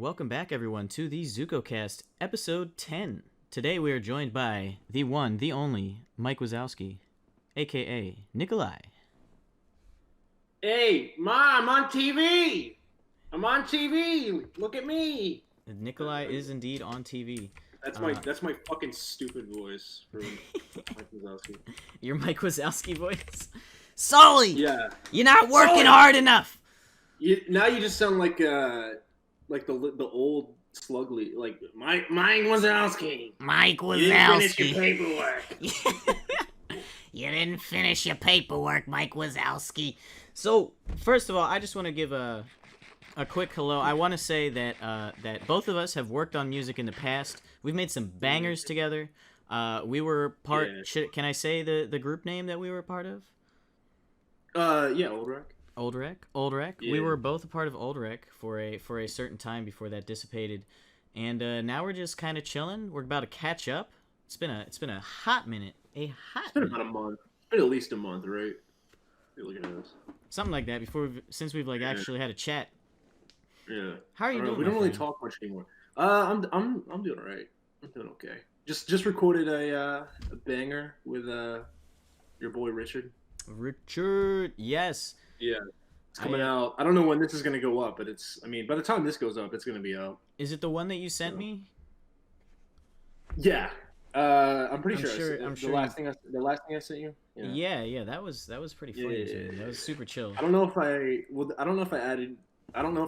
welcome back everyone to the ZukoCast episode 10. Today we are joined by the one, the only, Mike Wazowski, aka Nikolaii. Hey, Ma, I'm on TV! I'm on TV! Look at me! Nikolaii is indeed on TV. That's my fucking stupid voice for Mike Wazowski. Your Mike Wazowski voice? Sully! Yeah. You're not working hard enough! Now you just sound like the old Slugly, like Mike Wazowski. Mike Wazowski. You didn't finish your paperwork. You didn't finish your paperwork, Mike Wazowski. So, first of all, I just want to give a quick hello. I want to say that that both of us have worked on music in the past. We've made some bangers together. We were part. Yeah. Can I say the group name that we were a part of? Yeah, Old Wreck. Old Wreck. Yeah. We were both a part of Old Wreck for a certain time before that dissipated, and now we're just kind of chilling. We're about to catch up. It's been a hot minute. It's been about a month. It's been at least a month, right? You're looking at this. Something like that. Since we've actually had a chat. Yeah. How are you doing? We don't really talk much anymore. I'm doing alright. I'm doing okay. Just recorded a banger with your boy Richard. Richard, yes. Yeah. It's coming out. I don't know when this is gonna go up, but by the time this goes up, it's gonna be out. Is it the one that you sent me? Yeah. I'm pretty sure. I'm the sure last thing I sent you. Yeah. That was pretty funny too. That was super chill. I don't know if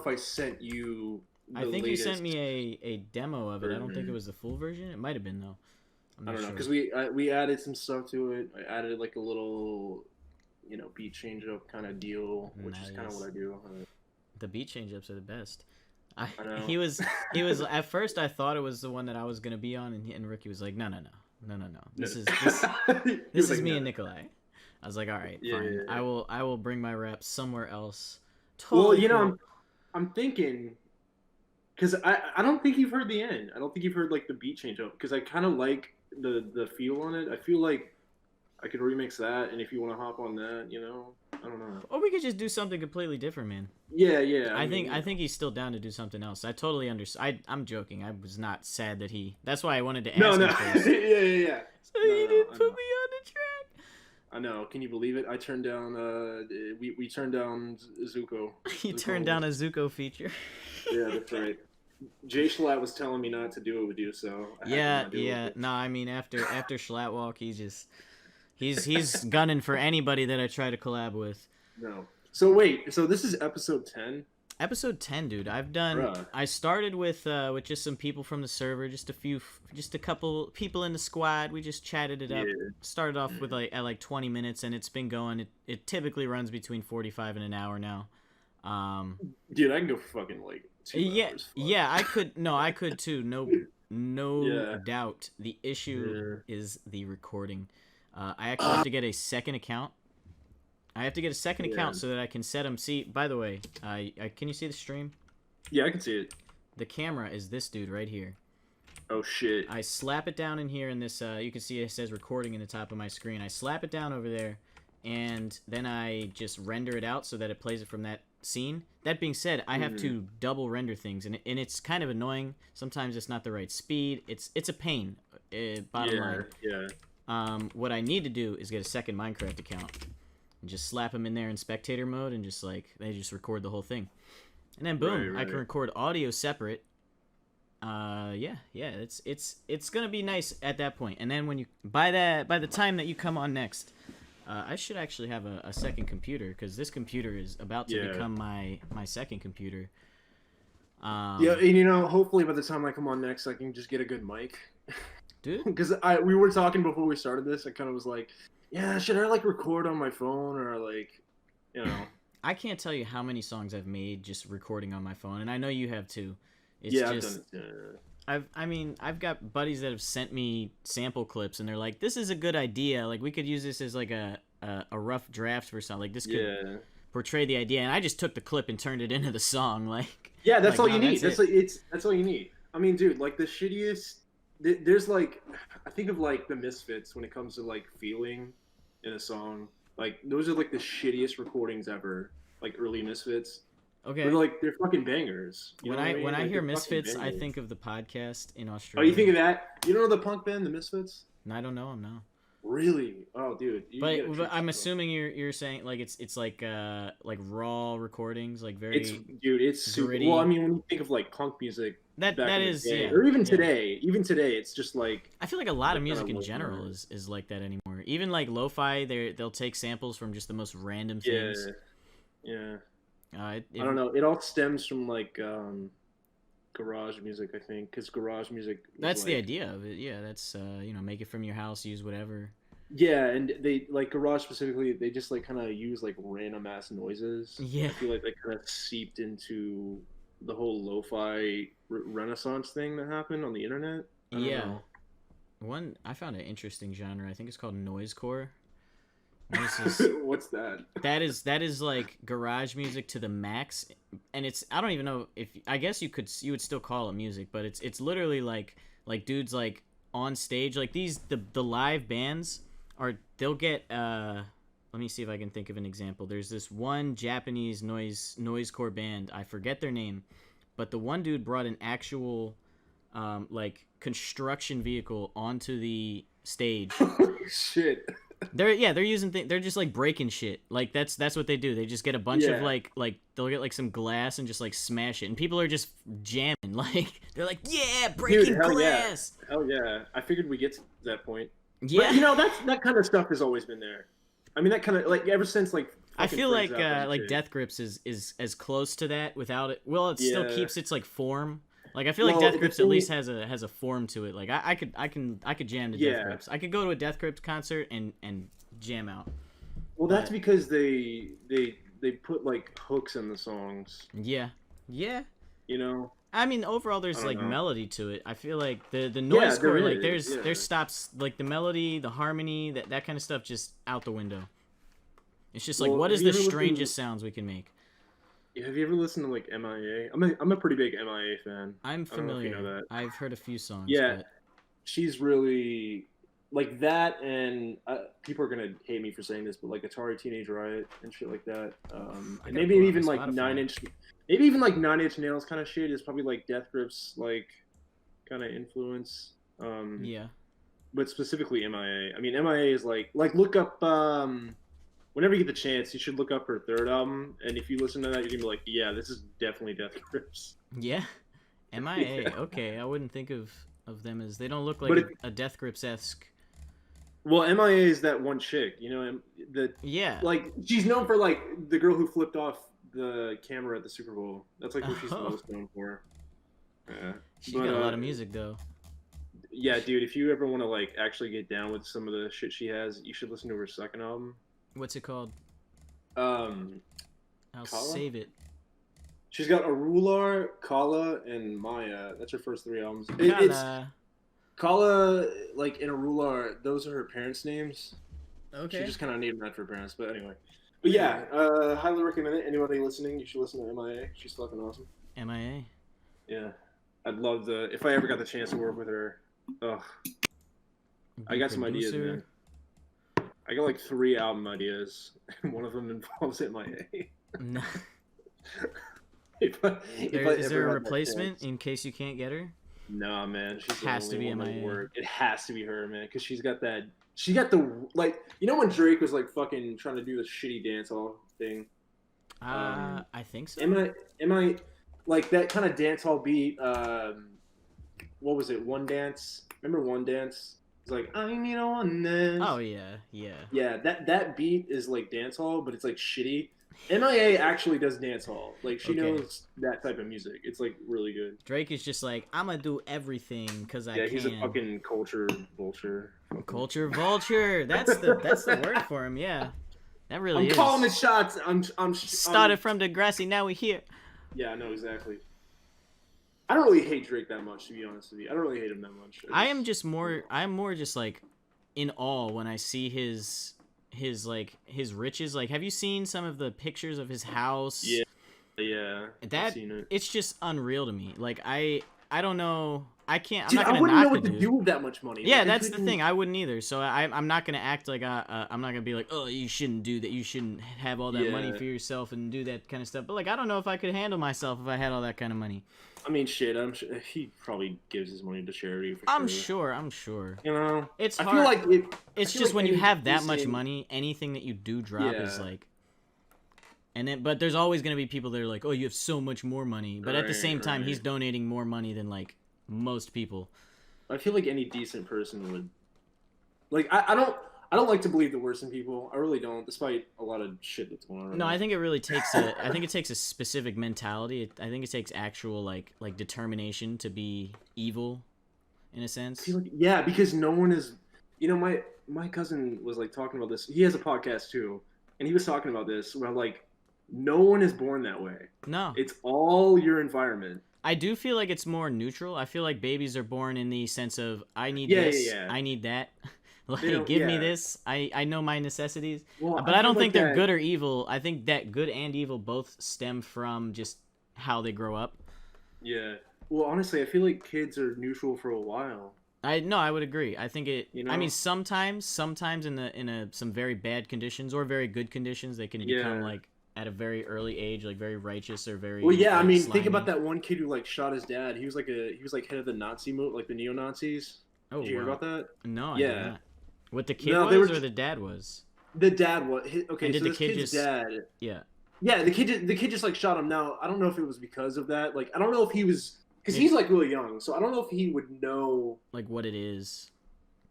I sent you. I think latest you sent me a demo of it. version. I don't think it was the full version. It might have been though. I don't know because we added some stuff to it. I added like a little, beat change up kind of deal, which is kind of what I do. The beat change ups are the best. I know. He was at first I thought it was the one that I was gonna be on, and Ricky was like, no. This is me and Nikolaii. I was like, all right, fine. Yeah. I will bring my rap somewhere else. Totally well, I'm thinking, because I don't think you've heard the end. I don't think you've heard like the beat change up, because I kind of like the feel on it. I feel like I could remix that, and if you want to hop on that, I don't know. Or we could just do something completely different, man. Yeah. I think he's still down to do something else. I totally understand. I'm joking. I was not sad that he. That's why I wanted to ask him first. Yeah. So you didn't put me on the track. I know. Can you believe it? I turned down. We turned down Zuko. You turned down a Zuko feature. Yeah, that's right. Jay Schlatt was telling me not to do it with you, so. Yeah. No, I mean after Schlattwalk, he's gunning for anybody that I try to collab with. No. So wait. So this is episode 10. Episode 10, dude. I started with just some people from the server, just a couple people in the squad. We just chatted it up. Started off with at 20 minutes, and it's been going. It typically runs between 45 and an hour now. Dude, I can go for fucking 2 hours. Yeah, I could too. No doubt. The issue is the recording. I actually have to get a second account. Account so that I can set them. See, by the way, can you see the stream? Yeah, I can see it. The camera is this dude right here. Oh, shit. I slap it down in here in this, you can see it says recording in the top of my screen. I slap it down over there, and then I just render it out so that it plays it from that scene. That being said, I have to double render things, and it's kind of annoying. Sometimes it's not the right speed. It's a pain, bottom line. Yeah. What I need to do is get a second Minecraft account. And just slap them in there in spectator mode, and they just record the whole thing, and then boom, right. I can record audio separate. It's gonna be nice at that point. And then by the time that you come on next, I should actually have a second computer, because this computer is about to become my second computer. And hopefully by the time I come on next, I can just get a good mic, dude. Because we were talking before we started this. I kind of was like, yeah, should I record on my phone or I can't tell you how many songs I've made just recording on my phone, and I know you have too. It's I've done it. I've got buddies that have sent me sample clips, and they're like, "This is a good idea. We could use this as a rough draft for something. This could portray the idea." And I just took the clip and turned it into the song. That's all you need. That's all you need. I mean, dude, the shittiest. There's I think of the Misfits when it comes to feeling in a song. Those are the shittiest recordings ever. Early Misfits. Okay. But they're fucking bangers. You When know what I I mean? when I Like, hear they're fucking Misfits, I bangers. think of the podcast in Oh, Australia. you think of that? You don't know the punk band, the Misfits? No, I don't know them, no. Really? Oh, dude. You gotta But treat I'm yourself. assuming you're saying like it's like raw recordings, like It's very dude, it's super. gritty. Well, I mean, when you think of like punk music That back in the is day, yeah. or even yeah. today, it's just like I feel like a lot of they're music kinda in like general that. is like that anymore. Even like lo-fi, they'll take samples from just the most random Yeah, things. yeah. It, I don't know. It all stems from like garage music, I think, because garage music. That's the like, idea of it. Yeah, that's make it from your house, use whatever. Yeah, and they like garage specifically. They just like kind of use like random ass noises. Yeah. I feel like they kind of seeped into the whole lo-fi renaissance thing that happened on the internet. I don't know. One I found an interesting genre. I think it's called noisecore. What's that? That is like garage music to the max, and it's I don't even know if I guess you would still call it music, but it's literally like dudes like on stage like the live bands they'll get let me see if I can think of an example. There's this one Japanese noisecore band, I forget their name, but the one dude brought an actual like construction vehicle onto the stage. Shit. They're using they're just like breaking shit. Like that's what they do. They just get a bunch of like they'll get like some glass and just like smash it, and people are just jamming. Like they're like, yeah, breaking glass. Yeah. Hell yeah! I figured we get to that point. Yeah, but, that kind of stuff has always been there. I mean, that kind of like ever since like. I feel like Death Grips is as close to that without it. Well, it still keeps its like form. Like I feel like Death Grips at least has a form to it. Like I could jam to Death Grips. I could go to a Death Grips concert and jam out. Well, that's because they put like hooks in the songs. Yeah. You know. I mean, overall, there's like melody to it. I feel like the noise core, like there's stops, like the melody, the harmony, that kind of stuff, just out the window. It's just like, what is the strangest sounds we can make? Have you ever listened to like MIA? I'm a pretty big MIA fan. I'm familiar. I don't know if you know that. I've heard a few songs. Yeah, but... she's really like that, and people are gonna hate me for saying this, but like Atari Teenage Riot and shit like that. And maybe even like maybe even like 9 Inch Nails kind of shit is probably like Death Grips like kind of influence. Yeah. But specifically MIA. I mean, MIA is like look up. Whenever you get the chance, you should look up her third album, and if you listen to that, you're gonna be like, "Yeah, this is definitely Death Grips." Yeah, MIA. Yeah. Okay, I wouldn't think of them as they don't look like a Death Grips-esque. Well, MIA is that one chick, like she's known for like the girl who flipped off the camera at the Super Bowl. That's like what she's most known for. Yeah, she's got a lot of music though. Yeah, dude, if you ever want to like actually get down with some of the shit she has, you should listen to her second album. What's it called? I'll save it. She's got Arular, Kala, and Maya. That's her first 3 albums. It's Kala, like, and Arular, those are her parents' names. Okay. She just kind of named them after her parents, but anyway. But yeah, highly recommend it. Anybody listening, you should listen to MIA. She's fucking awesome. MIA? Yeah. I'd love if I ever got the chance to work with her. Ugh. I got some ideas, man. I got like 3 album ideas. One of them involves MIA. No. Is there a replacement in case you can't get her? Nah, man. She has to be MIA. It has to be her, man, because she's got that. She got the like. You know when Drake was like fucking trying to do the shitty dancehall thing. I think so. Am I like that kind of dancehall beat? What was it? One Dance. Remember One Dance? It's like I need a one dance. Oh yeah. Yeah, that beat is like dancehall, but it's like shitty. MIA actually does dancehall. Like she knows that type of music. It's like really good. Drake is just like I'm gonna do everything because I can. Yeah, he's a fucking culture vulture. Culture vulture. That's the word for him. Yeah, that really is. I'm calling the shots. I'm started from Degrassi. Now we're here. Yeah, I know exactly. I don't really hate Drake that much, to be honest with you. I don't really hate him that much. I'm more just like in awe when I see his riches. Like, have you seen some of the pictures of his house? Yeah. I've seen it. It's just unreal to me. Like I don't know I can't. I'm Dude, not I gonna wouldn't know knock what the to dude. do with that much money. Yeah, Like, that's the thing. I wouldn't either. So I'm not gonna act like I'm not gonna be like, oh, you shouldn't do that. You shouldn't have all that money for yourself and do that kind of stuff. But like, I don't know if I could handle myself if I had all that kind of money. I mean, shit. I'm sure he probably gives his money to charity. I'm sure. You know, It's hard. I feel like it's just when you have that much money, anything that you do drop is like. And then, but there's always gonna be people that are like, oh, you have so much more money. But at the same time, he's donating more money than like most people. I feel like any decent person would. Like, I don't like to believe the worst in people. I really don't, despite a lot of shit that's going on. No, I think it really takes I think it takes a specific mentality. I think it takes actual like determination to be evil, in a sense. I feel like, yeah, because no one is. You know, my cousin was like talking about this. He has a podcast too, and he was talking about this where like no one is born that way. No, it's all your environment. I do feel like it's more neutral. I feel like babies are born in the sense of I need I need that. Like, give me this. I know my necessities. Well, but I don't think they're good or evil. I think that good and evil both stem from just how they grow up. Yeah. Well, honestly, I feel like kids are neutral for a while. I would agree. I think it. You know? I mean, sometimes in some very bad conditions or very good conditions, they can become like at a very early age, like very righteous or very. Well, yeah. Like, I mean, slimy. think about that one kid who like shot his dad. He was like head of the Nazi movement, like the neo-Nazis. Oh, did you hear about that? No, yeah. I did not. What the kid was or the dad was? The dad was. Okay, and did so the this kid kid's just, dad. Yeah. Yeah, the kid just like shot him. Now I don't know if it was because of that. Like I don't know if he was because he's like really young, so I don't know if he would know like what it is.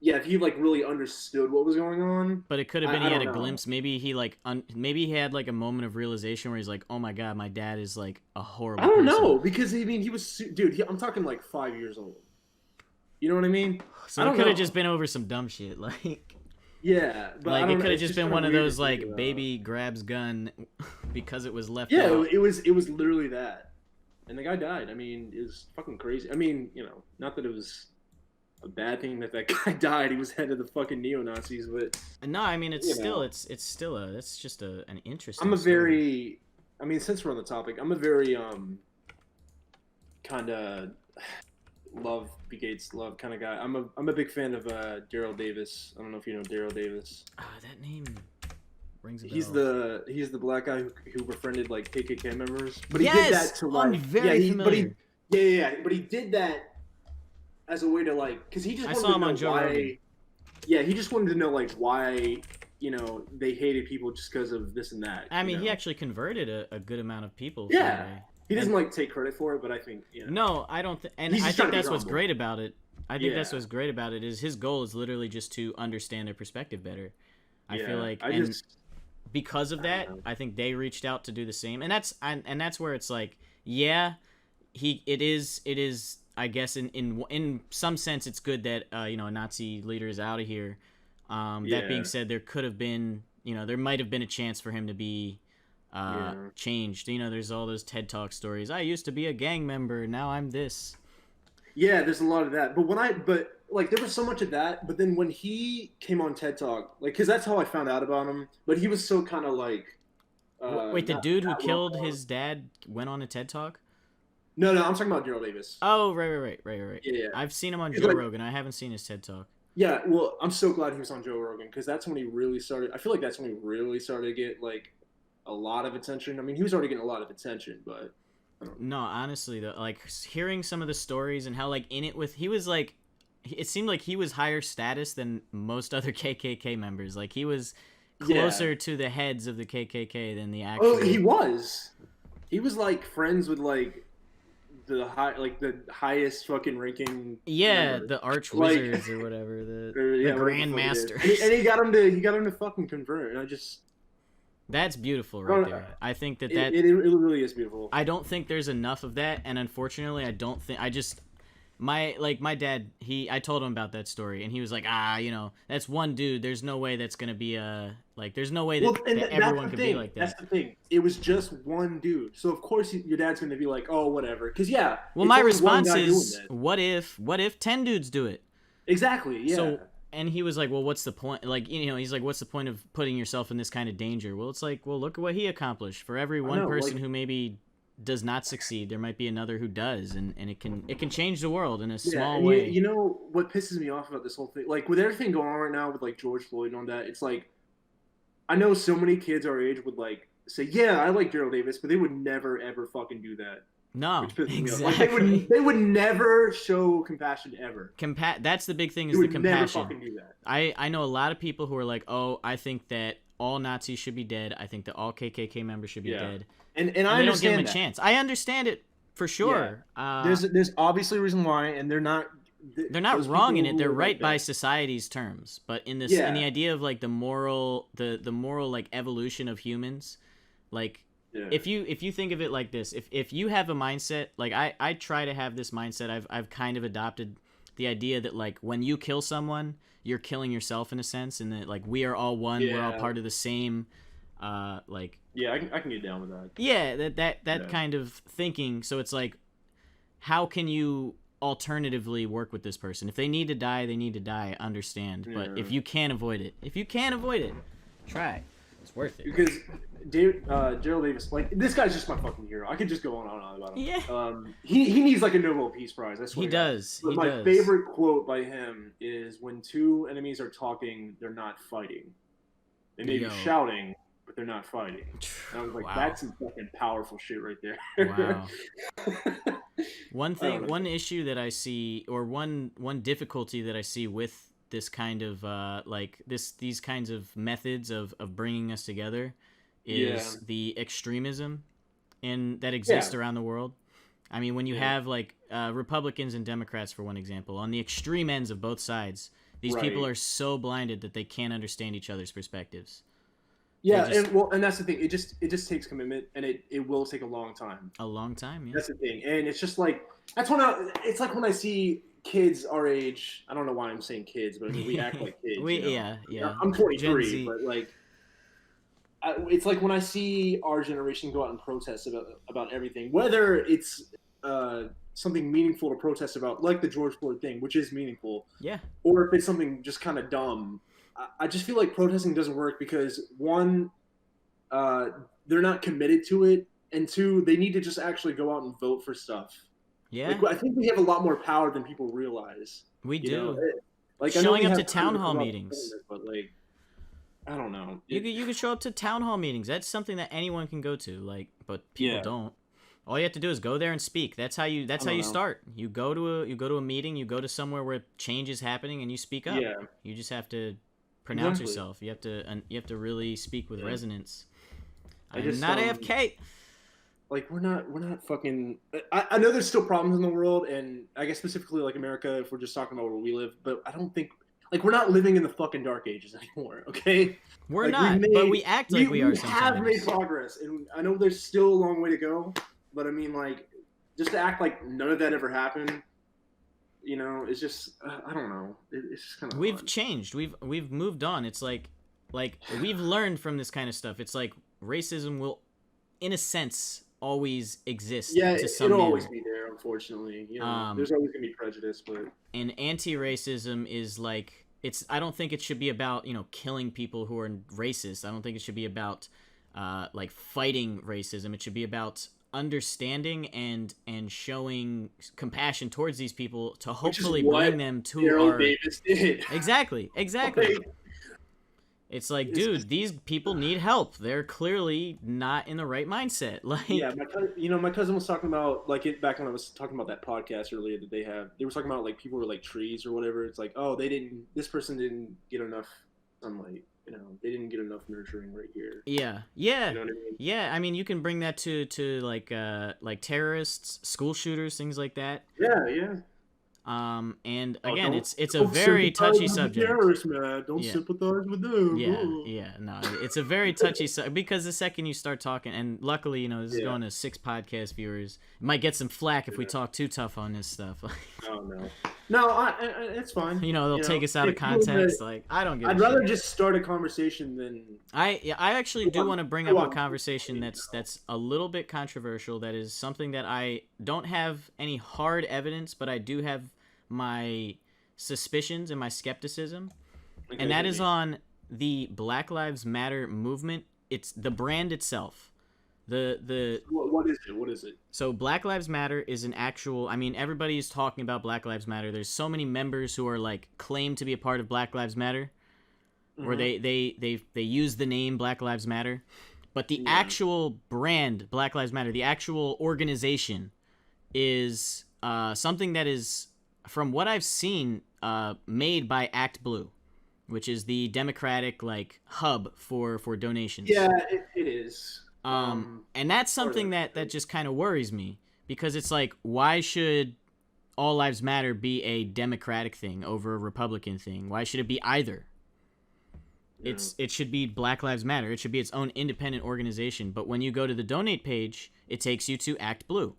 Yeah, if he like really understood what was going on. But it could have been he had a glimpse. Maybe he like maybe he had like a moment of realization where he's like, oh my god, my dad is like a horrible. I don't person. know because I mean he was I'm talking like 5 years old. You know what I mean? So it could have just been over some dumb shit like. Yeah, but like it could have just been one of those like baby grabs gun because it was left. Yeah, out. it was literally that, and the guy died. I mean, it was fucking crazy. I mean, you know, not that it was a bad thing that guy died. He was head of the fucking neo-Nazis, but no, I mean it's still it's just an interesting. I'm a story. very, I mean, since we're on the topic, I'm a very kind of love begates love kind of guy. I'm a big fan of Daryl Davis. I don't know if you know Daryl Davis. That name rings a bell. He's the black guy who befriended like KKK members. But yes! He did that to like I'm very familiar. But he did that as a way to like because he just wanted saw him to know on Joe why. Rogan. Yeah, he just wanted to know like why they hated people just because of this and that. I mean, he actually converted a good amount of people. Yeah. He doesn't like take credit for it, but I think No, I don't. And I think that's what's great about it. I think that's what's great about it is his goal is literally just to understand their perspective better. I feel like, because of that, I think they reached out to do the same, and that's where it's like, yeah, it is. I guess in some sense, it's good that a Nazi leader is out of here. That being said, there could have been, there might have been a chance for him to be. Changed. There's all those TED Talk stories. I used to be a gang member, now I'm this. Yeah, there's a lot of that. But there was so much of that. But then when he came on TED Talk, like, because that's how I found out about him. But he was so kind of like. Wait, the dude who killed his dad went on a TED Talk? No, I'm talking about Daryl Davis. Oh, right. Yeah. I've seen him on Joe Rogan. I haven't seen his TED Talk. Yeah, well, I'm so glad he was on Joe Rogan because that's when he really started. I feel like that's when he really started to get like. A lot of attention. I mean, he was already getting a lot of attention, but no, honestly though, like hearing some of the stories and how like in it with he was like, it seemed like he was higher status than most other KKK members. Like he was closer to the heads of the KKK than the actual. Oh, he was. He was like friends with like the highest fucking ranking. Yeah, member. The arch wizards or whatever. The Grand Master. And he got him to fucking convert, and I just. That's beautiful right there. I think that it really is beautiful. I don't think there's enough of that, and unfortunately, my dad, I told him about that story, and he was like, that's one dude. There's no way that's gonna be there's no way that everyone could be like that. That's the thing. It was just one dude, so of course your dad's gonna be like, oh, whatever. Because well, my response is, what if 10 dudes do it? Exactly. Yeah. So. And he was like, well, what's the point? Like, he's like, what's the point of putting yourself in this kind of danger? Well, it's like, well, look at what he accomplished. For every one person who maybe does not succeed. There might be another who does, and it can change the world in a Yeah, small and way. you know what pisses me off about this whole thing? Like with everything going on right now with like George Floyd and all that, it's like I know so many kids our age would like say, "Yeah, I like Daryl Davis," but they would never ever fucking do that. No, Which pisses me off. exactly. Like they would never show compassion ever. That's the big thing, They is the would never compassion. fucking do that. I know a lot of people who are like, oh, I think that all Nazis should be dead. I think that all KKK members should be dead. And I they don't give understand them a that. chance. I understand it for sure. There's obviously a reason why, and they're not wrong in it. They're right like by that. society's terms. But in this, in the idea of like the moral like evolution of humans, like. Yeah. If you think of it like this, if you have a mindset, like I try to have this mindset, I've kind of adopted the idea that like when you kill someone, you're killing yourself in a sense, and that like we are all one, we're all part of the same, like. Yeah, I can get down with that. Yeah, that kind of thinking. So it's like, how can you alternatively work with this person? If they need to die, they need to die. I understand, but if you can't avoid it, try. It's worth it. Because Daryl Davis, like this guy's just my fucking hero. I could just go on and on about him. Yeah. He needs like a Nobel Peace Prize. I swear. He does. But my favorite quote by him is, "When two enemies are talking, they're not fighting. They may be shouting, but they're not fighting." And I was like, that's some fucking powerful shit right there. Wow. One issue that I see, or one difficulty that I see with this kind of these kinds of methods of bringing us together is the extremism that exists around the world. I mean, when you have like Republicans and Democrats, for one example, on the extreme ends of both sides, these people are so blinded that they can't understand each other's perspectives. Yeah, and that's the thing. It just takes commitment, and it will take a long time. A long time, yeah. That's the thing, and it's just like it's like when I see kids our age. I don't know why I'm saying kids, but I mean, we act like kids. Yeah. I'm 23, but like, it's like when I see our generation go out and protest about everything, whether it's something meaningful to protest about, like the George Floyd thing, which is meaningful, or if it's something just kind of dumb. I just feel like protesting doesn't work because one, they're not committed to it, and two, they need to just actually go out and vote for stuff. Yeah, like, I think we have a lot more power than people realize. We do. Like showing up to town hall meetings, but like, I don't know. You could show up to town hall meetings. That's something that anyone can go to. Like, but people don't. All you have to do is go there and speak. That's how you start. You go to a meeting. You go to somewhere where change is happening, and you speak up. Yeah. You just have to pronounce yourself. You have to really speak with resonance. I'm not AFK. Like we're not fucking. I know there's still problems in the world, and I guess specifically like America, if we're just talking about where we live. But I don't think like we're not living in the fucking dark ages anymore. Okay, we're not. But we act like we are. We have made progress, and I know there's still a long way to go. But I mean, like, just to act like none of that ever happened. You know, it's just I don't know. It's just kind of. We've changed. We've moved on. It's like we've learned from this kind of stuff. It's like racism will, in a sense, always exist. To some it'll manner. Always be there. Unfortunately, you know, there's always gonna be prejudice, but. And anti-racism is like I don't think it should be about killing people who are racist. I don't think it should be about like fighting racism. It should be about understanding and showing compassion towards these people to hopefully bring them to Daryl Davis did. Exactly. It's like, dude, these people need help. They're clearly not in the right mindset. Like, yeah, my cousin was talking about like back when I was talking about that podcast earlier that they were talking about like people were like trees or whatever. It's like, oh, this person didn't get enough sunlight. You know, they didn't get enough nurturing right here. Yeah. You know what I mean? Yeah, I mean, you can bring that to like terrorists, school shooters, things like that. Yeah. And again, it's a very touchy subject. Terrorists, man. Don't sympathize with them. Yeah. No, it's a very touchy subject because the second you start talking, and luckily, this is going to 6 podcast viewers. It might get some flack if we talk too tough on this stuff. Oh no, it's fine. They'll take us out of context. Like, I don't give. I'd rather just start a conversation than. I actually do want to bring up a conversation that's a little bit controversial. That is something that I don't have any hard evidence, but I do have my suspicions and my skepticism, and that is on the Black Lives Matter movement. It's the brand itself. What is it? What is it? So Black Lives Matter is an actual. I mean, everybody's talking about Black Lives Matter. There's so many members who are like claim to be a part of Black Lives Matter, where they use the name Black Lives Matter, but the actual brand Black Lives Matter, the actual organization, is something that is, from what I've seen, made by Act Blue, which is the Democratic like hub for donations. Yeah, it is. And that's something that just kind of worries me, because it's like, why should All Lives Matter be a Democratic thing over a Republican thing? Why should it be either? Yeah. It should be Black Lives Matter. It should be its own independent organization. But when you go to the donate page, it takes you to Act Blue.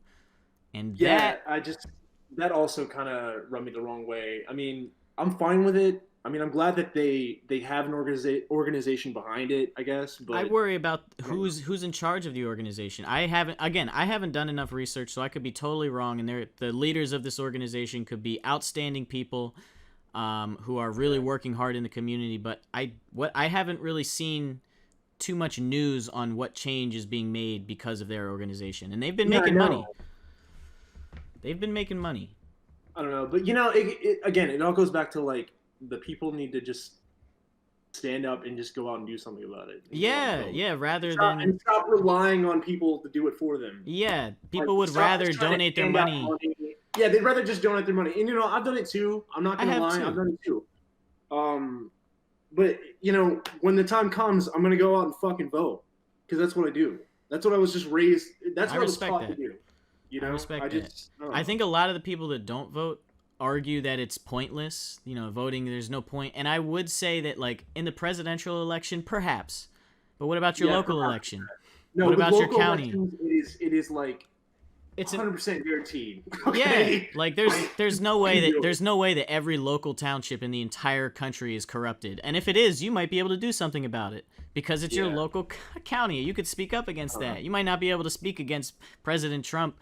And that also kind of rubbed me the wrong way. I mean, I'm fine with it. I mean, I'm glad that they have an organization behind it, I guess. But I worry about who's in charge of the organization. I haven't done enough research, so I could be totally wrong. And the leaders of this organization could be outstanding people who are really working hard in the community. But I haven't really seen too much news on what change is being made because of their organization, and they've been making money. They've been making money. I don't know, but it all goes back to like, the people need to just stand up and just go out and do something about it. Rather than stop relying on people to do it for them. Yeah, people would rather donate their money. Yeah, they'd rather just donate their money. And I've done it too. I'm not gonna lie, I've done it too. But when the time comes, I'm gonna go out and fucking vote, because that's what I do. That's what I was just raised. That's what I was taught to do. I respect that. I think a lot of the people that don't vote argue that it's pointless, voting, there's no point. And I would say that, like, in the presidential election, perhaps. But what about your local election? No, what about your county? It is like it's 100% guaranteed. Okay? Yeah, like there's no way that every local township in the entire country is corrupted. And if it is, you might be able to do something about it, because it's your local county. You could speak up against that. You might not be able to speak against President Trump,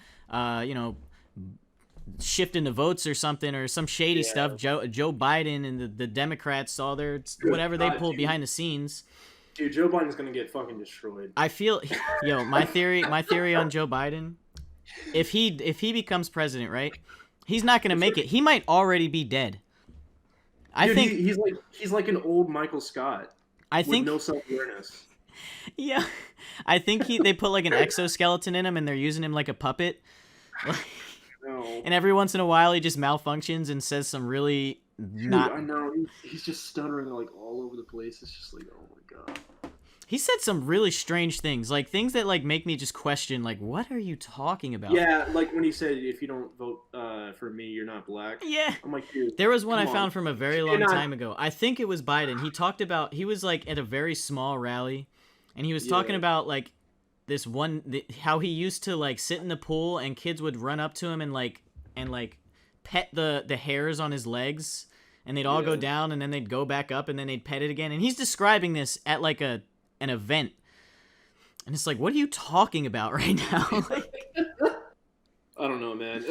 shifting the votes or something, or some shady stuff. Joe Biden and the Democrats, all their whatever they pull behind the scenes. Dude, Joe Biden's gonna get fucking destroyed. I feel, my theory on Joe Biden, if he becomes president, right, he's not gonna make it. He might already be dead. I think he's like an old Michael Scott. With no self-awareness. Yeah, I think they put like an exoskeleton in him, and they're using him like a puppet. No. And every once in a while, he just malfunctions and says some really I know. He's just stuttering like all over the place. It's just like, oh my god. He said some really strange things, like things that like make me just question, like, what are you talking about? Yeah, like when he said, if you don't vote for me, you're not black. Yeah. I'm like, dude. There was one I found from a very long time ago. I think it was Biden. He was like at a very small rally, and he was talking about like this how he used to like sit in the pool, and kids would run up to him and pet the hairs on his legs, and they'd all go down, and then they'd go back up, and then they'd pet it again. And he's describing this at like an event, and it's like, what are you talking about right now? Like, I don't know, man.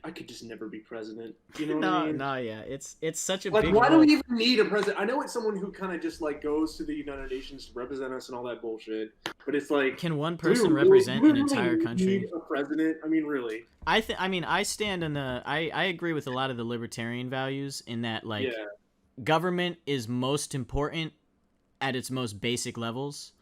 I could just never be president. You know what I mean? No, yeah. It's such a like, big why role. do we even need a president? I know it's someone who kind of just like goes to the United Nations to represent us and all that bullshit, but it's like, can one person represent an entire country? Need a president? I mean, really? I stand on I agree with a lot of the libertarian values in that, like, government is most important at its most basic levels,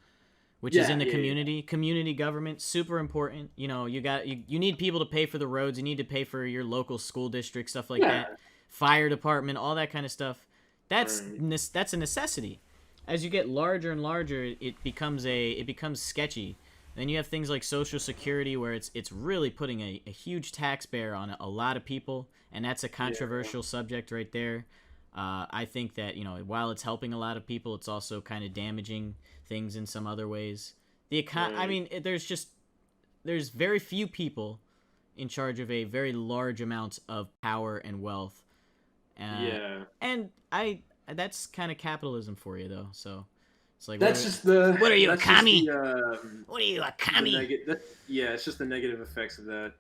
which is in the community. Community government, super important. You need people to pay for the roads. You need to pay for your local school district, stuff like that. Fire department, all that kind of stuff. That's a necessity. As you get larger and larger, it becomes sketchy. Then you have things like Social Security, where it's really putting a huge tax bear on a lot of people, and that's a controversial subject right there. I think that, while it's helping a lot of people, it's also kind of damaging things in some other ways. I mean, there's very few people in charge of a very large amount of power and wealth. And that's kind of capitalism for you, though. So it's like, what are you, a commie? What are you, a commie? It's just the negative effects of that.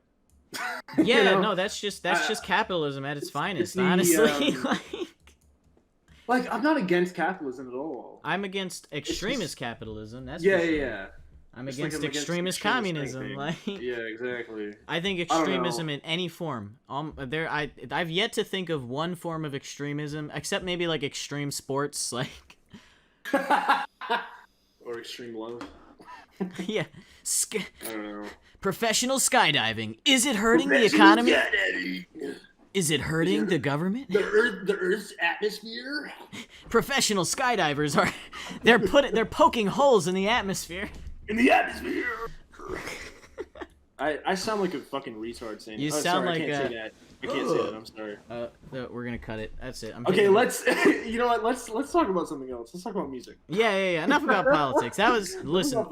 Yeah, no, that's just capitalism at its finest, honestly. Like, I'm not against capitalism at all. I'm against extremist capitalism. That's yeah, for sure. yeah. I'm It's against like I'm against extremist communism. Like, yeah, exactly. I think extremism in any form. I've yet to think of one form of extremism, except maybe like extreme sports, like or extreme love. yeah, I don't know. professional skydiving. Is it hurting the economy? Is it hurting the government? The Earth's atmosphere. Professional skydivers are they're poking holes in the atmosphere. In the atmosphere. I sound like a fucking retard saying. You sound sorry, like I can't say that. I can't say that. I'm sorry. We're gonna cut it. That's it. Okay, let's. You know what? Let's talk about something else. Let's talk about music. Yeah. Enough about politics. That was listen.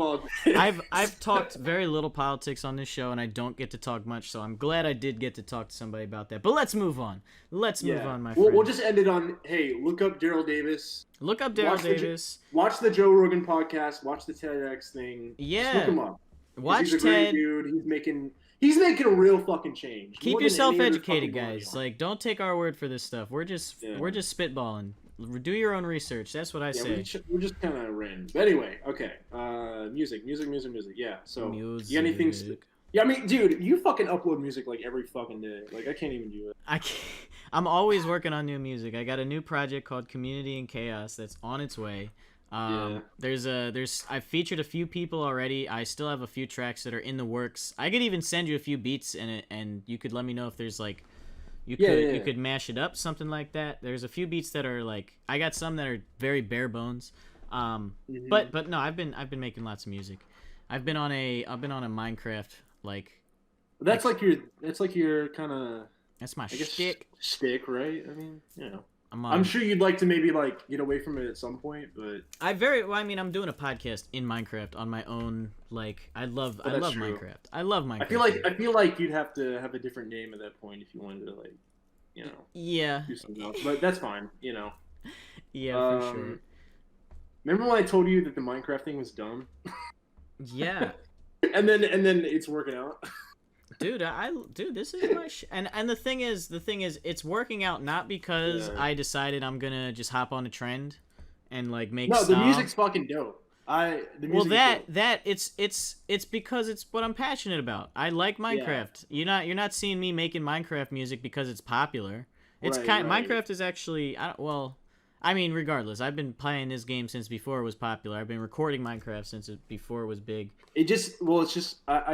I've I've talked very little politics on this show, and I don't get to talk much. So I'm glad I did get to talk to somebody about that. But let's move on. Let's move on, my friend. We'll just end it on. Hey, look up Daryl Davis. Look up Daryl Davis. Watch the Joe Rogan podcast. Watch the TEDx thing. Yeah. Just look him up. Watch he's a Ted. Great dude. He's making a real fucking change. Keep yourself educated, guys. Like, don't take our word for this stuff. We're just spitballing. Do your own research. That's what I say. We're just kind of random. But anyway, okay. Music. Yeah. So, you got anything? Yeah, I mean, dude, you fucking upload music like every fucking day. Like, I can't even do it. I'm always working on new music. I got a new project called Community and Chaos that's on its way. I've featured a few people already. I still have a few tracks that are in the works. I could even send you a few beats in it, and you could let me know if there's like you could mash it up, something like that. There's a few beats that are like I got some that are very bare bones. But no, I've been making lots of music. I've been on a Minecraft like that's like your kind of that's my shtick, right? I mean, you know. I'm sure you'd like to maybe like get away from it at some point, but I'm doing a podcast in Minecraft on my own. Like I love Minecraft. I love Minecraft. I feel like you'd have to have a different name at that point if you wanted to like, you know, do something else. But that's fine, you know. Yeah, for sure. Remember when I told you that the Minecraft thing was dumb? Yeah. and then it's working out. Dude, this is my and the thing is, it's working out not because I decided I'm gonna just hop on a trend, and like make. No, the music's fucking dope. It's because it's what I'm passionate about. I like Minecraft. Yeah. You're not seeing me making Minecraft music because it's popular. It's Minecraft is actually regardless, I've been playing this game since before it was popular. I've been recording Minecraft since before it was big. I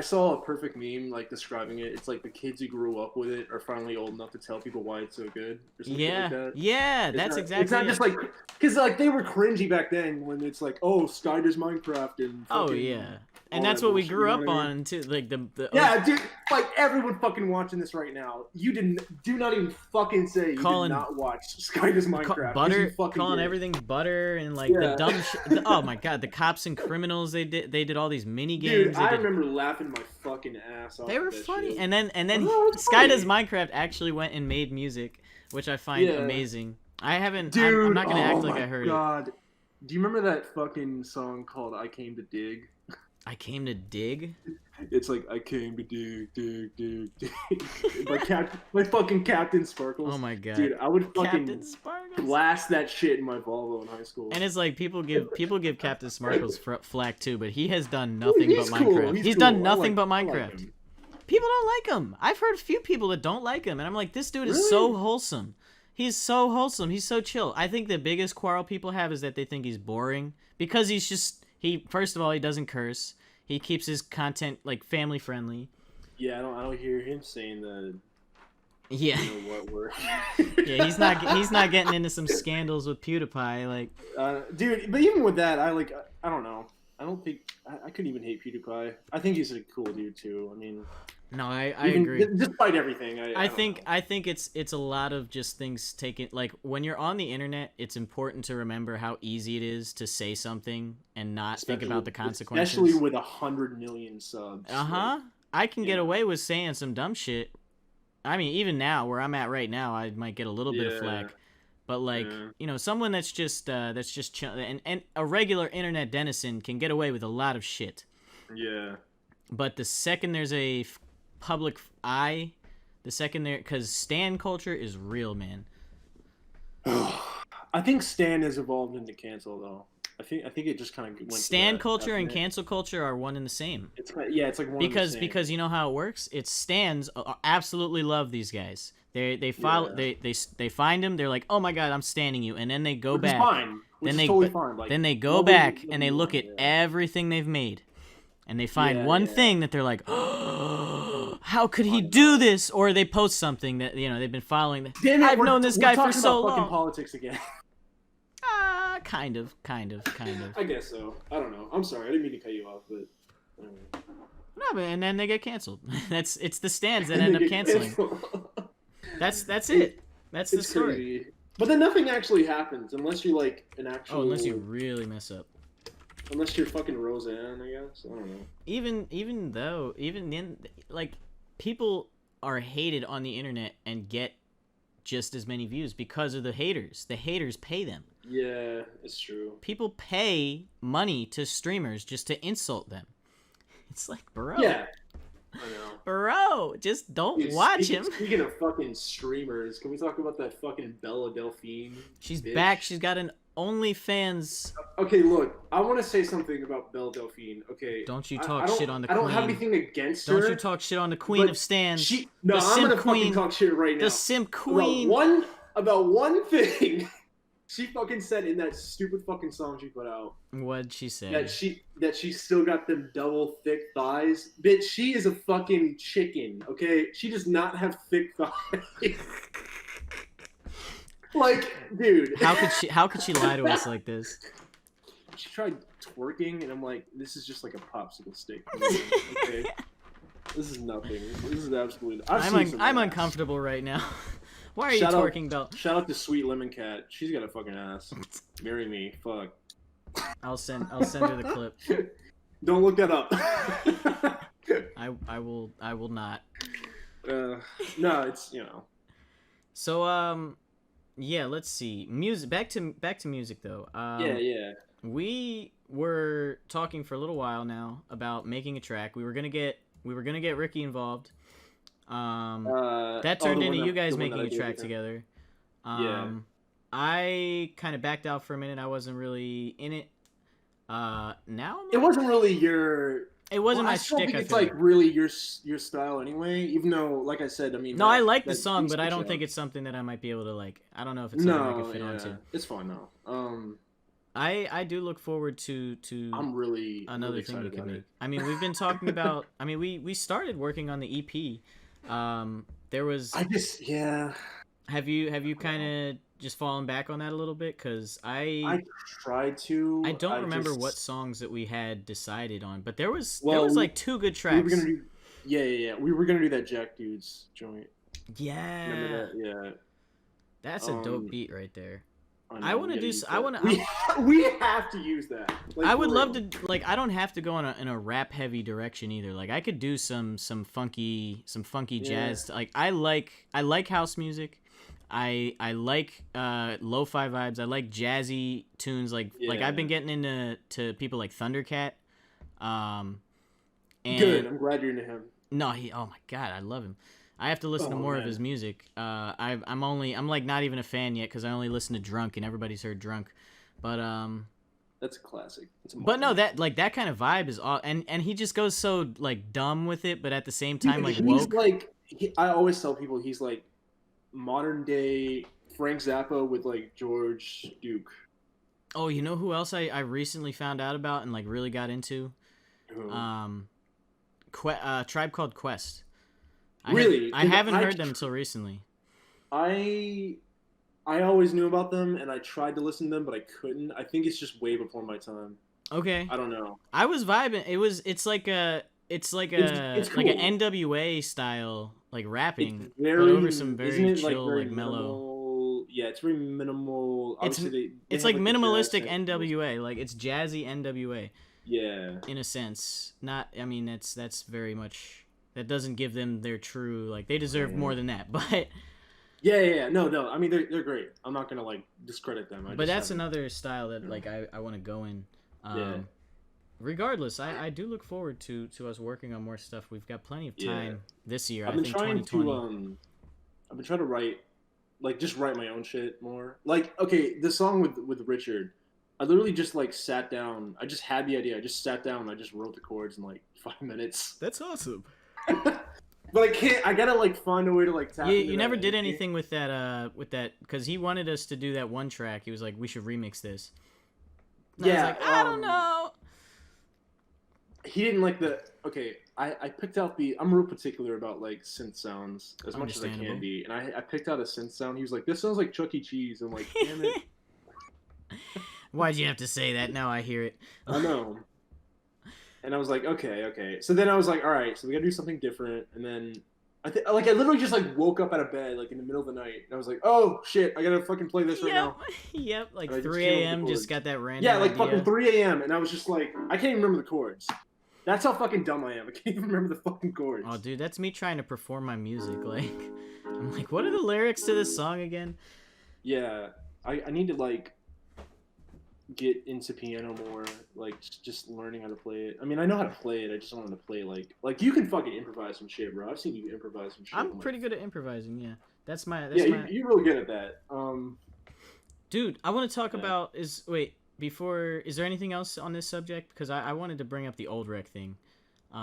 saw a perfect meme like describing it. It's like the kids who grew up with it are finally old enough to tell people why it's so good. Or something like that. Yeah, it's not just like because like they were cringy back then when it's like, oh, Sky does Minecraft and and that's what we grew up on too. Like the dude, like everyone fucking watching this right now. You do not even fucking say you did not watch Sky does Minecraft. Calling everything butter and like the dumb shit. Oh my god, the cops and criminals they did all these mini games. Dude, I remember laughing my fucking ass off. They were funny, shit. and then Sky Does Minecraft actually went and made music, which I find amazing. I haven't. Dude, I'm not gonna act like I heard it. Do you remember that fucking song called "I Came to Dig"? I came to dig. It's like I came to dig. like fucking Captain Sparkles. Oh my god, dude! I would fucking blast that shit in my Volvo in high school. And it's like people give Captain Sparkles flack too, but he has done nothing but Minecraft. He's done nothing but Minecraft. People don't like him. I've heard a few people that don't like him, and I'm like, this dude is so wholesome. He's so wholesome. He's so chill. I think the biggest quarrel people have is that they think he's boring because he's just. First of all, he doesn't curse. He keeps his content like family friendly. Yeah, I don't hear him saying the. Yeah. You know what word? Yeah, he's not getting into some scandals with PewDiePie, like. Dude, but even with that, I don't know. I don't think I couldn't even hate PewDiePie. I think he's a cool dude too. I mean. No, I agree. Despite everything, I think it's a lot of just things taken. Like when you're on the internet, it's important to remember how easy it is to say something and not think about the consequences. Especially with 100 million subs. I can get away with saying some dumb shit. I mean, even now, where I'm at right now, I might get a little bit of flack. But like, someone that's just chill, and a regular internet denizen can get away with a lot of shit. Yeah. But the second there's a public eye, because stan culture is real, man. I think Stan has evolved into cancel though. I think it just kind of went. Stan culture and cancel culture are one and the same. It's it's like one because and the same. because you know how it works. It's Stans absolutely love these guys. They follow they find them. They're like, oh my god, I'm standing you, and then they go back. Fine. Which is totally fine. Like, then they go back and they look at everything they've made, and they find one thing that they're like, oh, how could he do this? Or they post something that they've been following. Damn it, I've known this guy for so long. Fucking politics again. Kind of. I guess so. I don't know. I'm sorry. I didn't mean to cut you off, but. No, but and then they get canceled. It's the Stans that end up canceling. That's it. That's the story. Crazy. But then nothing actually happens unless you're like an actual. Oh, unless you really mess up. Unless you're fucking Roseanne, I guess. I don't know. Even then, like, people are hated on the internet and get just as many views because of the haters. The haters pay them. Yeah, it's true. People pay money to streamers just to insult them. It's like, bro. Yeah. I know. Bro, just don't watch him. Speaking of fucking streamers, can we talk about that fucking Bella Delphine? She's bitch? back. She's got an OnlyFans. Okay, look, I want to say something about Belle Delphine. Okay, don't you talk shit on the queen. I don't have anything against her. Don't you talk shit on the queen of Stans. No, I'm gonna fucking talk shit right now. The simp queen. About one thing she fucking said in that stupid fucking song she put out. What'd she say? That she still got them double thick thighs. Bitch, she is a fucking chicken, okay? She does not have thick thighs. Like, dude. How could she lie to us like this? She tried twerking, and I'm like, this is just like a popsicle stick. Okay? This is nothing. This is absolutely. I'm uncomfortable right now. Why are you twerking, Belle? Shout out to Sweet Lemon Cat. She's got a fucking ass. Marry me. Fuck. I'll send her the clip. Don't look that up. I will not. No, it's So yeah, let's see. Music. Back to music though. Yeah. We were talking for a little while now about making a track. We were gonna get Ricky involved. That turned into you guys making a track together. I kind of backed out for a minute. I wasn't really in it. Now it wasn't really your. It wasn't my shtick. I think it's like really your style anyway. Even though, like I said, I mean. No, I like the song, but I don't think it's something that I might be able to like. I don't know if it's something I could fit onto. It's fine though. I do look forward to. I'm really another really thing we could make. it. I mean, we've been talking about. I mean, we started working on the EP. There was. Have you kind of just fallen back on that a little bit? Because I tried to. I don't remember what songs that we had decided on, but there was like 2 good tracks. We were gonna do, yeah. We were gonna do that Jack Dudes joint. Yeah. Remember that? Yeah. That's a dope beat right there. I want to do. I want to. We have to use that. Like, I would love to. Like, I don't have to go in a rap heavy direction either. Like, I could do some funky jazz. Like, I like house music. I like lo-fi vibes. I like jazzy tunes. Like I've been getting into people like Thundercat. And good. I'm glad you're into him. No, oh my god, I love him. I have to listen to more of his music. I'm like not even a fan yet because I only listen to Drunk, and everybody's heard Drunk. But that's a classic. But no, that kind of vibe is all, and he just goes so like dumb with it, but at the same time like woke. I always tell people he's like modern day Frank Zappa with like George Duke. Oh, you know who else I recently found out about and like really got into? Who? Tribe Called Quest. I haven't heard them until recently. I always knew about them and I tried to listen to them, but I couldn't. I think it's just way before my time. Okay. I don't know. I was vibing. It's like an NWA style like rapping, but over some very chill, like mellow. Yeah, it's very minimal. It's like minimalistic NWA. Like it's jazzy NWA. Yeah. In a sense, not. I mean, that's very much. That doesn't give them their true, like, they deserve more than that, but... Yeah. No. I mean, they're great. I'm not going to, like, discredit them. But that's another style that, like, I want to go in. Regardless, I do look forward to us working on more stuff. We've got plenty of time this year, I think 2020. I've been trying to write, like just write my own shit more. Like, okay, the song with Richard, I literally just like sat down. I just had the idea. I just sat down and I just wrote the chords in like 5 minutes. That's awesome. But I can't. I gotta like find a way to like tap. You never did anything with that because he wanted us to do that one track. He was like, we should remix this. And I was like, I don't know. He didn't like the. Okay, I picked out the. I'm real particular about like synth sounds as much as I can be, and I picked out a synth sound. He was like, "This sounds like Chuck E. Cheese." I'm like, "Damn it." Why'd you have to say that? Now I hear it. I know. And I was like, okay. So then I was like, all right, so we gotta do something different. And then I literally just like woke up out of bed like in the middle of the night, and I was like, oh shit, I gotta fucking play this right now. Yep, like 3 a.m. just got that random. Yeah, like idea. fucking 3 a.m. and I was just like, I can't even remember the chords. That's how fucking dumb I am. I can't even remember the fucking chords. Oh, dude, that's me trying to perform my music. Like, I'm like, what are the lyrics to this song again? Yeah, I need to like get into piano more, like just learning how to play it. I mean, I know how to play it. I just don't want to play like you can fucking improvise some shit, bro. I've seen you improvise some shit. I'm pretty good at improvising. Yeah, that's my. You're really good at that. Dude, I want to talk about is there anything else on this subject? Because I wanted to bring up the Old Rec thing.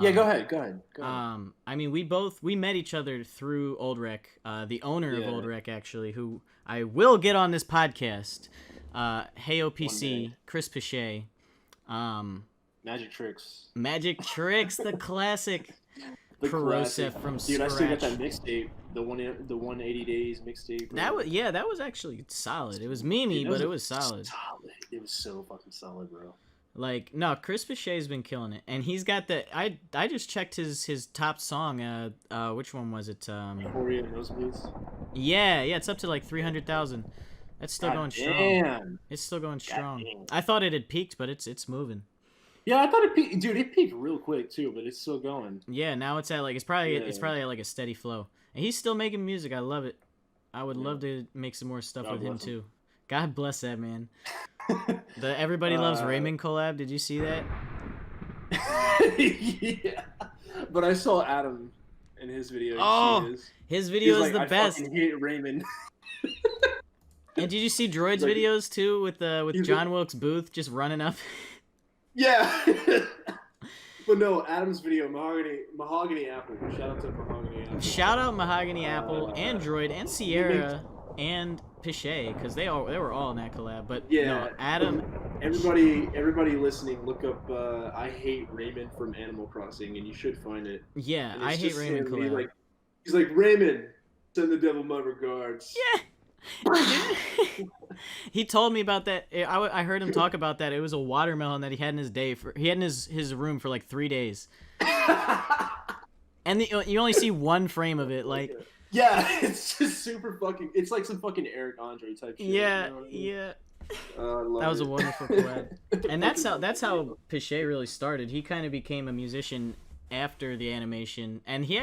Yeah, go ahead. I mean, we met each other through Old Rec, the owner of Old Rec, actually, who I will get on this podcast. Hey OPC, Chris Pichet. Magic Tricks, the classic. Corrosive from Dude, scratch. I still got that mixtape, the 180 days mixtape. That was actually solid. It was memey, but it was solid. It was so fucking solid, bro. Like, no, Chris Pichet's been killing it, and he's got the. I just checked his top song. Which one was it? Euphoria and Nosebleeds. Yeah, it's up to like 300,000. That's still going strong. It's still going strong. I thought it had peaked, but it's moving. Yeah, I thought it peaked. Dude, it peaked real quick too, but it's still going. Yeah, now it's at like it's probably at like a steady flow, and he's still making music. I love it. I would love to make some more stuff with him too. God bless that man. The Everybody Loves Raymond collab. Did you see that? Yeah, but I saw Adam in his video. His video is the best. I fucking hate Raymond. And did you see Droid's videos too with John Wilkes Booth just running up? Yeah. But no, Adam's video, Mahogany Apple. Shout out to Mahogany Apple. Shout out Mahogany Apple, and Droid, and Sierra, and Pichet, because they were all in that collab. But yeah, no, Adam. Everybody listening, look up I Hate Raymond from Animal Crossing, and you should find it. Yeah, I Hate Raymond collab. He's like, Raymond, send the devil my regards. Yeah. He told me about that. I heard him talk about that. It was a watermelon that he had in his room for like 3 days. And you only see one frame of it, like. Yeah, it's just super fucking. It's like some fucking Eric Andre type shit. Yeah, you know what I mean? Yeah. That was a wonderful collab. And that's how Pichet really started. He kind of became a musician after the animation, and he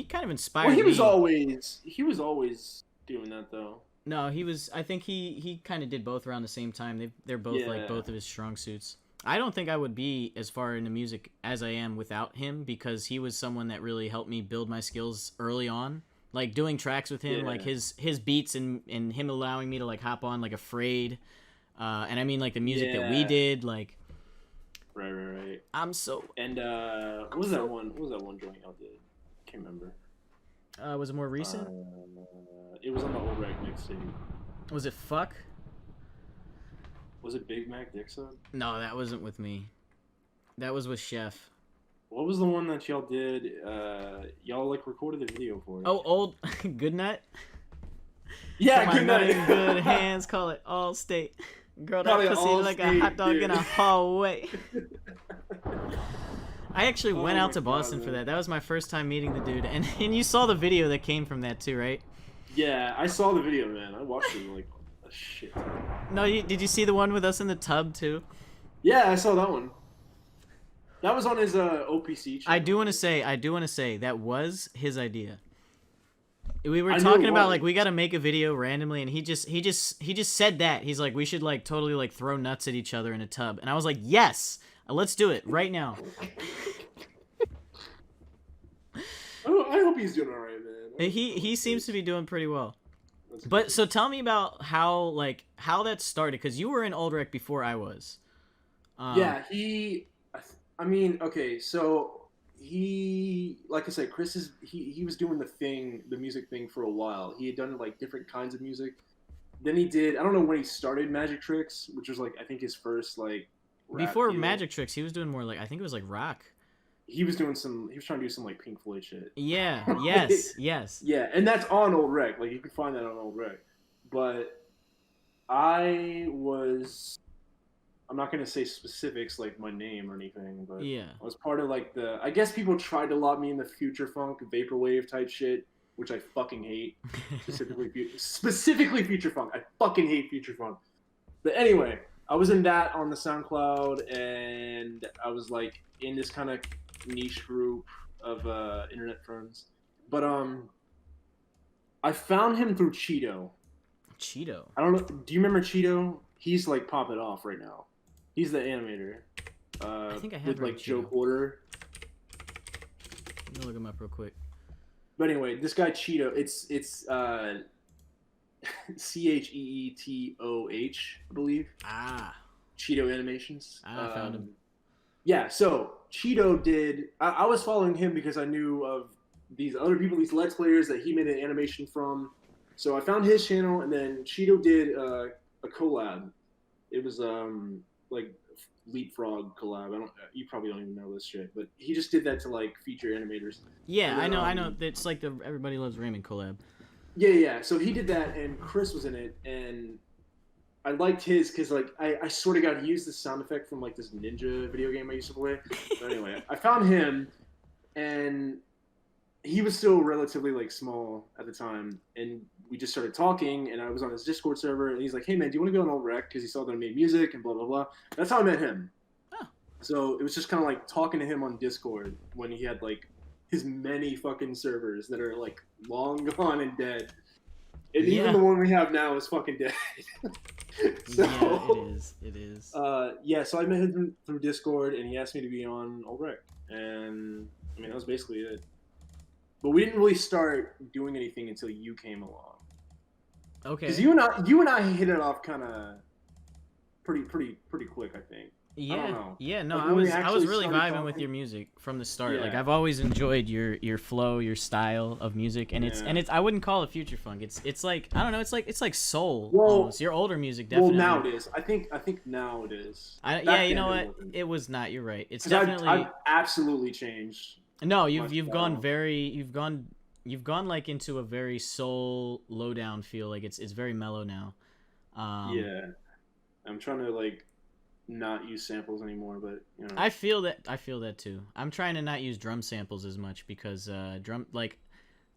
kind of inspired me. He was always doing that though. No, I think he kind of did both around the same time. They're both like both of his strong suits. I don't think I would be as far into music as I am without him, because he was someone that really helped me build my skills early on. Like doing tracks with him, like his beats and him allowing me to like hop on like Afraid. And I mean like the music that we did, like. Right. I'm so. And what was that one joint y'all did? Can't remember. Was it more recent? It was on the Old Rec mixtape. Was it Fuck? Was it Big Mac Dick Suck? No, that wasn't with me. That was with Chef. What was the one that y'all did? Y'all like recorded the video for it. Oh, old Good Night? Yeah, Good Night. In good hands, call it All State. Girl, that pussy like a hot dog in a hallway. I actually went out to Boston for that. That was my first time meeting the dude, and you saw the video that came from that too, right? Yeah, I saw the video, man. I watched it like a shit. No, did you see the one with us in the tub too? Yeah, I saw that one. That was on his OPC channel. I do want to say that was his idea. We were talking about like we got to make a video randomly, and he just said that. He's like, we should like totally like throw nuts at each other in a tub, and I was like, yes. Let's do it right now. I hope he's doing all right, man. He seems to be doing pretty well. But so tell me about how that started, because you were in Old Rec before I was. Yeah, I mean, okay, so like I said, he was doing the music thing for a while. He had done like different kinds of music. Then he did, I don't know when he started Magic Tricks, which was like I think his first like rap Before deal. Magic Tricks, he was doing more like, I think it was like rock. He was trying to do some like Pink Floyd shit. Yeah. Yes. Yeah, and that's on Old Rec. Like you can find that on Old Rec. But I'm not gonna say specifics like my name or anything, but Yeah. I was part of like I guess people tried to lob me in the future funk, vaporwave type shit, which I fucking hate. Specifically future funk. I fucking hate future funk. But anyway, I was in that on the SoundCloud, and I was like in this kind of niche group of internet friends. But I found him through Cheeto. Cheeto. I don't know. Do you remember Cheeto? He's like popping off right now. He's the animator. I think I have with heard like of Joe Cheeto. Porter. Let me look him up real quick. But anyway, this guy Cheeto, it's CheeToH, I believe. Cheeto Animations. I found him. Yeah, so Cheeto did. I was following him because I knew of these other people, these Let's Players that he made an animation from. So I found his channel, and then Cheeto did a collab. It was like Leapfrog collab. You probably don't even know this shit, but he just did that to like feature animators. Yeah, then, I know. It's like the Everybody Loves Raymond collab. Yeah. So he did that, and Chris was in it, and I liked his because like I swear to God, he used this sound effect from like this ninja video game I used to play. But anyway, I found him, and he was still relatively like small at the time, and we just started talking, and I was on his Discord server, and he's like, "Hey man, do you want to go on Old Rec?" Because he saw that I made music and blah blah blah. That's how I met him. Oh. So it was just kind of like talking to him on Discord when he had like his many fucking servers that are like long gone and dead, and even the one we have now is fucking dead. So, yeah, it is. Yeah, so I met him through Discord, and he asked me to be on Old Rec, and I mean that was basically it. But we didn't really start doing anything until you came along. Okay. Because you and I hit it off kind of pretty quick, I think. Yeah. I don't know. Yeah. No, like, I was really vibing talking with your music from the start. Yeah. Like I've always enjoyed your flow, your style of music, and it's I wouldn't call it future funk. It's like, I don't know. It's like soul. Well, almost. Your older music definitely. Well, now it is. I think now it is. Yeah. You know what? It was not. You're right. It's definitely. I've absolutely changed. No, you've gone like into a very soul lowdown feel. Like it's very mellow now. Yeah, I'm trying to like not use samples anymore, but you know. I feel that too. I'm trying to not use drum samples as much because I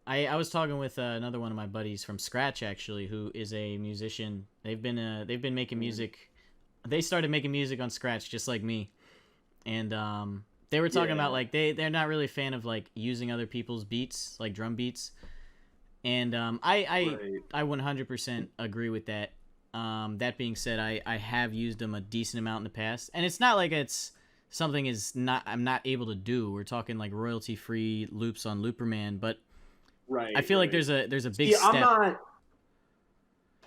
was talking with another one of my buddies from Scratch actually, who is a musician. They've been making music. They started making music on Scratch just like me, and they were talking about like they're not really a fan of like using other people's beats, like drum beats, and I 100% agree with that. That being said, I have used them a decent amount in the past, and it's not like it's something I'm not able to do. We're talking like royalty free loops on Looperman, but I feel like there's a big step.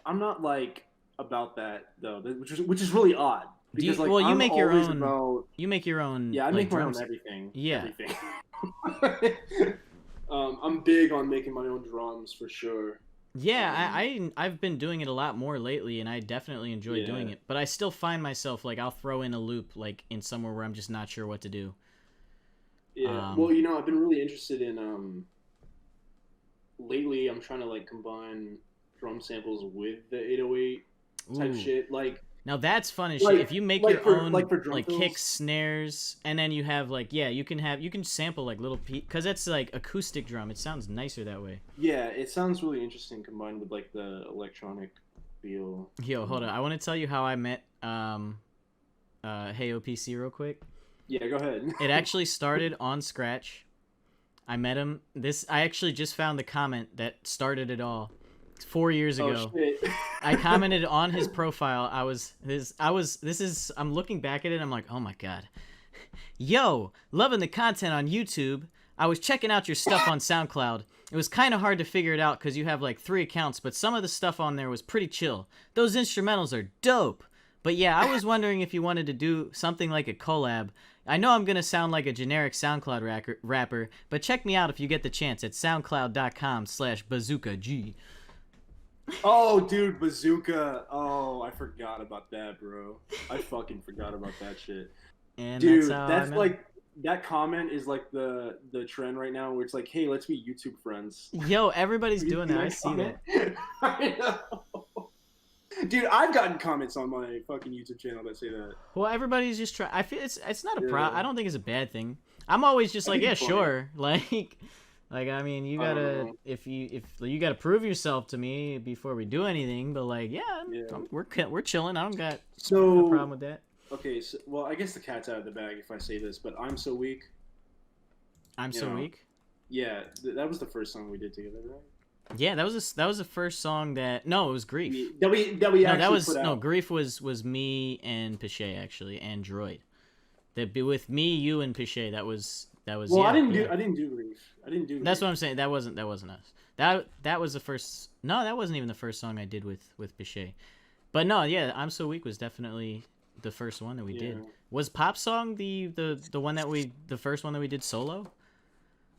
I'm not like about that though, which is really odd. Because, you make your own. You make your own. Yeah, I like, make my drums. own everything. Yeah. Everything. I'm big on making my own drums for sure. Yeah, I've been doing it a lot more lately, and I definitely enjoy doing it. But I still find myself like I'll throw in a loop like in somewhere where I'm just not sure what to do. Yeah. Well, you know, I've been really interested in lately. I'm trying to like combine drum samples with the 808 type shit, like. Now that's fun as shit. If you make your own like kicks, snares, and then you have like you can sample like little because that's like acoustic drum. It sounds nicer that way. Yeah, it sounds really interesting combined with like the electronic feel. Yo, hold on. I want to tell you how I met Hey OPC real quick. Yeah, go ahead. It actually started on Scratch. I met him. I actually just found the comment that started it all. 4 years ago. Oh, shit. I commented on his profile. I'm looking back at it. I'm like, oh my God. Yo, loving the content on YouTube. I was checking out your stuff on SoundCloud. It was kind of hard to figure it out because you have like 3 accounts, but some of the stuff on there was pretty chill. Those instrumentals are dope. But yeah, I was wondering if you wanted to do something like a collab. I know I'm going to sound like a generic SoundCloud rapper, but check me out if you get the chance at soundcloud.com/bazooka-g. Oh, dude, Bazooka. Oh, I forgot about that, bro. I fucking forgot about that shit. And Dude, that's that's like that comment is like the trend right now where it's like, hey, let's be YouTube friends. Yo, everybody's doing that. I see that. I know. Dude, I've gotten comments on my fucking YouTube channel that say that. Well, everybody's just trying. I feel it's not a Yeah. I don't think it's a bad thing. I'm always just I like, think yeah, it's funny. sure. Like I mean, you I don't gotta know. if you gotta prove yourself to me before we do anything. But like, yeah. We're chilling. I don't got no problem with that. Okay, so, well, I guess the cat's out of the bag if I say this, but I'm So Weak. I'm You so know. weak. Yeah, that was the first song we did together, right? Yeah, that was the first song that it was Grief. That we No, actually that was put out. Grief was me and Pichet actually and Droid. That be with me, you and Pichet. That was. Well, yeah, I didn't yeah. do Grief. I didn't do. That's Grief. what I'm saying. That wasn't us. That was the first. No, that wasn't even the first song I did with Pichet. But no, yeah, I'm So Weak was definitely the first one that we did. Was Pop Song the one that the first one that we did solo?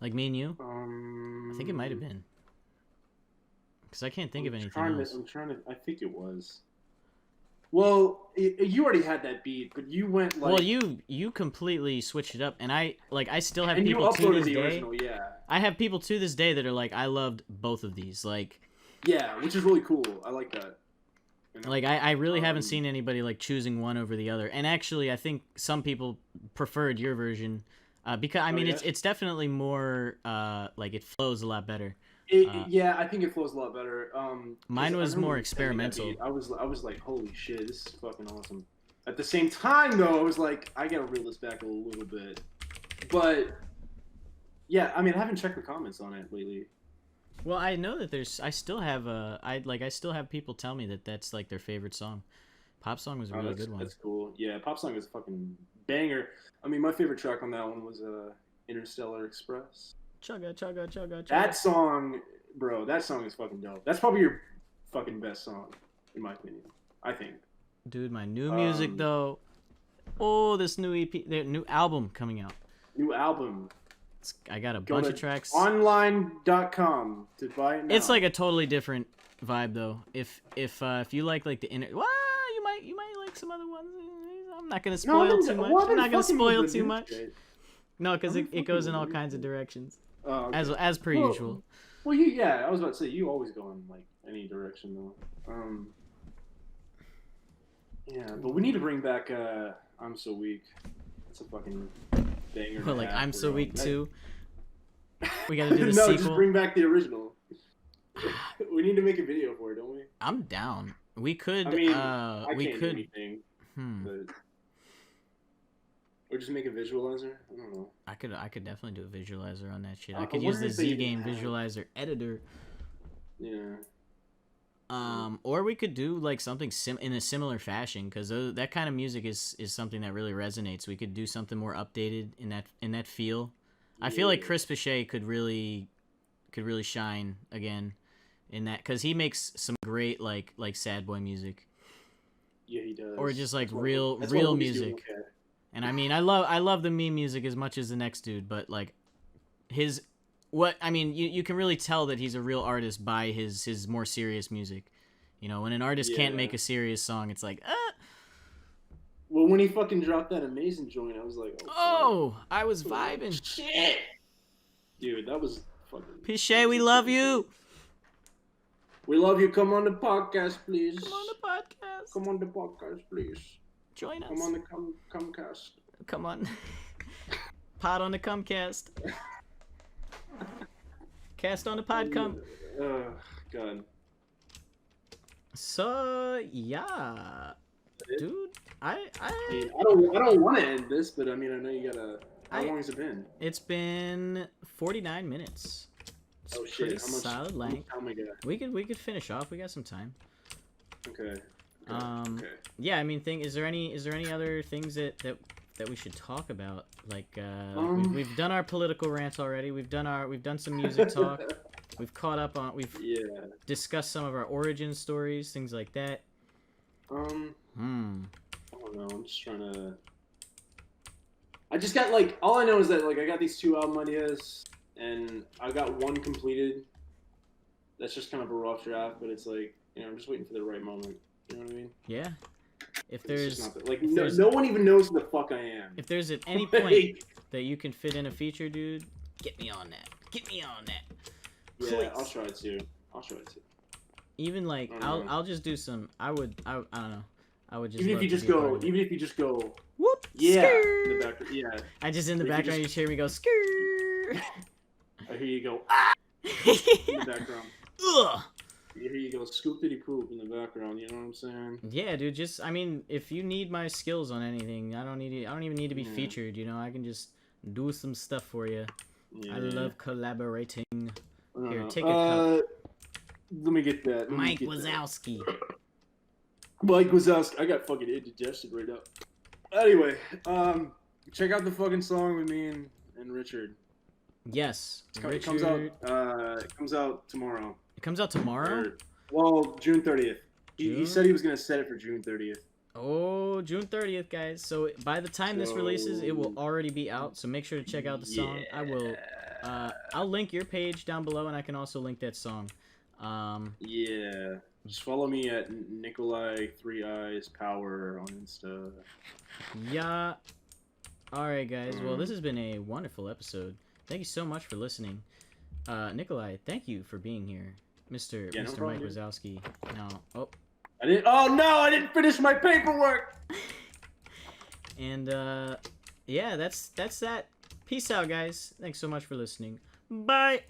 Like me and you? I think it might have been. Because I can't think of anything else. I'm trying to. I think it was. Well, you already had that beat, but you went like. Well, you completely switched it up, and I still have and you people to uploaded this the day. original, yeah. I have people to this day that are like, I loved both of these. Like, Yeah, which is really cool. I like that. You know? like I really haven't seen anybody like choosing one over the other. And actually, I think some people preferred your version because I mean yeah? it's definitely more like it flows a lot better. Yeah, I think it flows a lot better. Mine was more when you sent me that experimental. beat, I was like, holy shit, this is fucking awesome. At the same time, though, I was like, I gotta reel this back a little bit. But yeah, I mean, I haven't checked the comments on it lately. Well, I know that I still have I still have people tell me that that's like their favorite song. Pop Song was a really good one. That's cool. Yeah, Pop Song is a fucking banger. I mean, my favorite track on that one was Interstellar Express. Chugga chugga chugga chugga. That song, bro, that song is fucking dope. That's probably your fucking best song, in my opinion. I think. Dude, my new music though. Oh, this new EP, their new album coming out. New album. I got a Go bunch to of tracks. Online.com to buy it now. It's like a totally different vibe though. If you like the inner, well, you might like some other ones. I'm not gonna spoil too much. I'm not gonna spoil too much. No, because it goes in all kinds of directions. Oh, okay. As per usual. Well, yeah, I was about to say you always go in like any direction though. Yeah, but we need to bring back I'm So Weak. It's a fucking banger. Well, like I'm So Weak too. We gotta do the no, sequel. just bring back the original. We need to make a video for it, don't we? I'm down. We could. I mean, we can't could. do anything. But... Or just make a visualizer. I don't know. I could definitely do a visualizer on that shit. I I could use wonder the if they Z Game even have- visualizer editor. Yeah. Or we could do like something in a similar fashion, because that kind of music is something that really resonates. We could do something more updated in that feel. I feel like Chris Pichet could really shine again in that, because he makes some great like sad boy music. Yeah, he does. Or just like That's real what he's music. doing, okay. And I mean, I love the meme music as much as the next dude, but like you can really tell that he's a real artist by his more serious music. You know, when an artist can't make a serious song, it's like, Well, when he fucking dropped that amazing joint, I was like, oh, I was vibing. Shit. Dude, that was fucking... Pichet, we love you. We love you. Come on the podcast, please. Come on the podcast. Come on the podcast, please. Join us. Come on the Comcast. Come on. Pod on the Comcast. Cast on the Podcom. God. So yeah, dude, I don't want to end this, but I mean, I know you gotta. How long has it been? It's been 49 minutes. It's oh shit! pretty How much? solid length. How many? We could finish off. We got some time. Okay. Yeah, I mean, is there any other things that that we should talk about? Like, we've done our political rants already. We've done some music talk. We've caught up on. We've discussed some of our origin stories, things like that. I don't know. I'm just trying to. I just got like all I know is that like I got these 2 album ideas, and I got one completed. That's just kind of a rough draft, but it's like I'm just waiting for the right moment. You know what I mean? Yeah. If there's no one even knows who the fuck I am. If there's at any point that you can fit in a feature, dude, get me on that. Get me on that. Yeah, Please. I'll try to. Even like I'll just do some. I don't know. I would just. Even if you just go. Whoop. Yeah. Skirt. In the background. Yeah. I just in the background you hear me go skirt. I hear you go in the background. Ugh. Here you go, scoop-diddy poop in the background. You know what I'm saying? Yeah, dude. Just, I mean, if you need my skills on anything, I don't even need to be featured. You know, I can just do some stuff for you. Yeah. I love collaborating. Here, take a cup. Let me get that. Mike Wazowski. Mike Wazowski. I got fucking indigestion right now. Anyway, check out the fucking song with me and Richard. Yes, Richard. It comes out tomorrow. It comes out tomorrow? Well, June 30th. He said he was going to set it for June 30th. Oh, June 30th, guys. So by the time this releases, it will already be out. So make sure to check out the song. I will. I'll link your page down below, and I can also link that song. Yeah. Just follow me at Nikolaii 3 Eyes Power on Insta. Yeah. All right, guys. Well, this has been a wonderful episode. Thank you so much for listening. Nikolaii, thank you for being here. Mr. Mike Wazowski. No. I didn't finish my paperwork. And yeah, that's that. Peace out, guys. Thanks so much for listening. Bye.